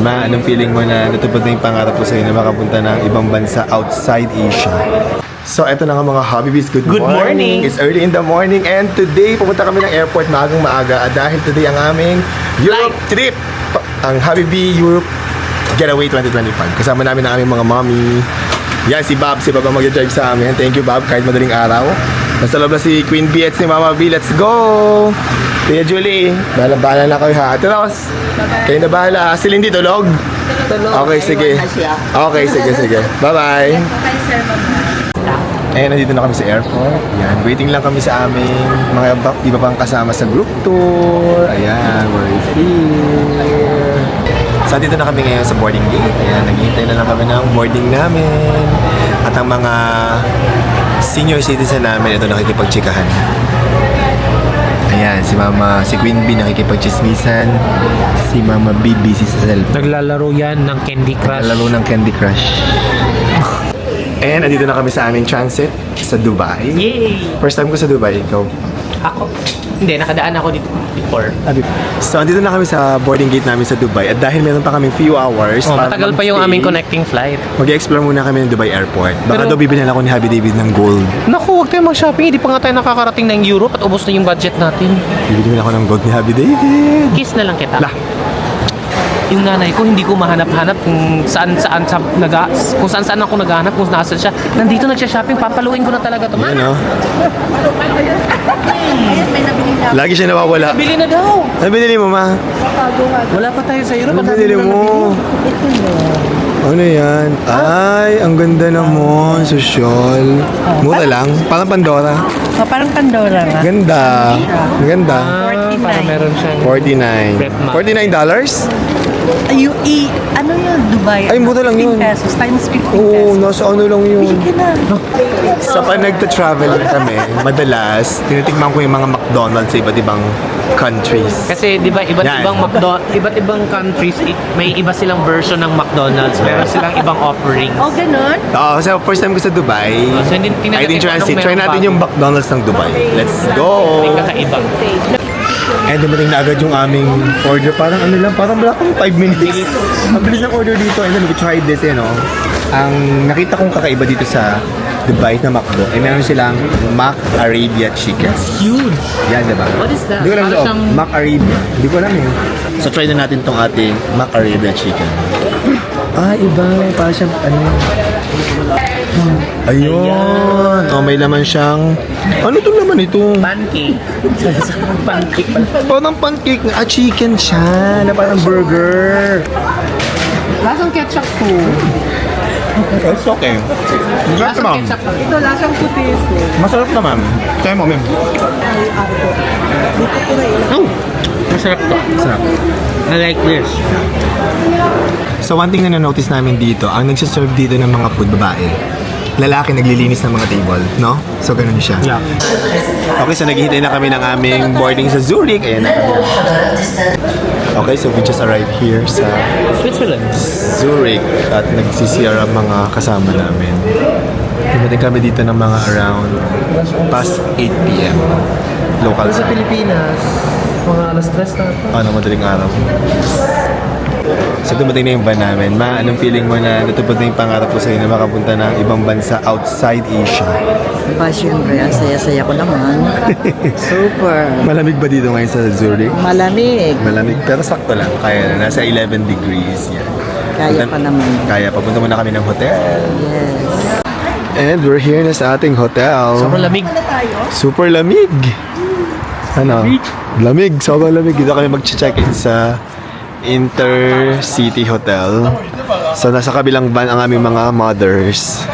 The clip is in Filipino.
Ma, anong feeling mo na natupad na yung pangarap ko sa'yo na makapunta ng ibang bansa outside Asia? So, eto na nga mga Hobbybees. Good morning! It's early in the morning and today, pupunta kami ng airport maagang maaga dahil today ang aming Europe trip! Ang Hobbybee Europe Getaway 2025. Kasama namin ang aming mga mommy. Yan, si Bob ang mag-drive sa amin. Thank you, Bob, kahit madaling araw. Nasa loob na si Queen B at si Mama B. Let's go! Tia Julie, bahala na kayo ha. Ate Ross, kayo na bahala. Si Lindy, tulog? Tulog. Okay, sige. Okay, sige. Bye-bye. Okay, sir. Ayan, nandito na kami sa airport. Ayan, waiting lang kami sa aming mga iba pang kasama sa group tour. Ayan, we're here. So, dito na kami ngayon sa boarding gate. Ayan, naghihintay na lang kami ng boarding namin. At ang mga senior citizen namin, ito nakikipagtsikahan. Ayan, si Queen B nakikipagchismisan. Si Mama B busy sa cellphone. Naglalaro yan ng Candy Crush. Lalo ng Candy Crush. And andito na kami sa aming transit sa Dubai. Yay! First time ko sa Dubai, ikaw? Ako? Hindi, nakadaan ako dito before. So, andito na kami sa boarding gate namin sa Dubai. At dahil meron pa kaming few hours, Oh, matagal pa yung aming connecting flight. mag-explore muna kami ng Dubai Airport. Baka Pero- daw bibilhan ako ni Happy David ng gold. Naku, huwag tayo mag-shopping. Hindi pa nga tayo nakakarating ng Europe at ubos na yung budget natin. Bibilhan ako ng gold ni Happy David. Kiss na lang kita. Lah. Yung nanay ko, hindi ko mahanap-hanap kung saan ako naghahanap, kung nasaan siya. Nandito nagsha-shopping, papaluin ko na talaga ito. Ayan, oh. Ayan, may nabili na. Lagi siya nawawala. Bili na daw. Ano binili mo, ma? Wala pa tayo sa Europe. Ano Ang binili dami mo? Ano yan? Ay, ang ganda naman. Social. Mura lang. Parang Pandora. Oh, parang Pandora nga. Ganda. Ganda. Parang meron siyang... 49. Rep map. $49? Ano yun? Dubai? Ay, mura lang yun. 15 pesos times 15 Oo, pesos. nasa ano lang yun. Sige na. Sa pag nagta-travel kami, madalas, tinitikman ko yung mga McDonald's sa iba't ibang countries. Kasi di ba iba't ibang countries may iba silang version ng McDonald's, meron silang ibang offerings. Oh, ganun? Oo, so first time ko sa Dubai, So, hindi I think transit. Try natin yung McDonald's ng Dubai. Let's go! May kakaiba. And dumating na agad yung aming order. Parang ano lang, parang wala pang 5 minutes. Mabilis ng order dito. And then we tried this, ang nakita kong kakaiba dito sa Dubai na McDo, ay meron silang Mac Arabia Chicken. Huge! Yan, diba? What is that? Hindi ko alam Parang ito. siyang- Mac Arabia. Hindi ko alam eh. So try na natin tong ating Mac Arabia Chicken. Iba. Parang siyang ano. Ayun. Oh, may laman siyang... Ano itong laman ito? Pancake. Pancake pala. Parang pancake na chicken siya. Na parang burger. Lasang ketchup po. It's okay. Masarap naman. Ito, lasang puti. Masarap naman. Try mo, ma'am. Masarap to. Masarap. I like this. So one thing na na-notice namin dito, ang nagsiserve dito ng mga food, babae. Lalaki naglilinis ng mga table, no? So ganun siya. Yeah. Okay, so naghihintay na kami ng aming boarding sa Zurich. Ayan na kami. Okay, so we just arrived here sa Switzerland. Zurich at nagsisiyar ang mga kasama namin. Dumating kami dito ng mga around past 8 p.m. Local Sa time. Pilipinas, mga alas 3 na ito. Ano, madaling araw. So dumating na yung van namin. Ma, anong feeling mo na natupad na yung pangarap ko sa'yo na makapunta ng ibang bansa outside Asia? Ba, syempre, ang saya-saya ko naman. Super. Malamig ba dito ngayon sa Zurich? Malamig. Malamig, pero sakto lang. Kaya na, nasa 11 degrees. Yan. Kaya pa naman. Kaya, papunta muna kami ng hotel. Yes. And we're here na sa ating hotel. Sobrang lamig. Super lamig. Ano? Lamig. Sobrang lamig. Dito kami mag-check-in sa Intercity Hotel. So, nasa kabilang van ang aming mga mothers.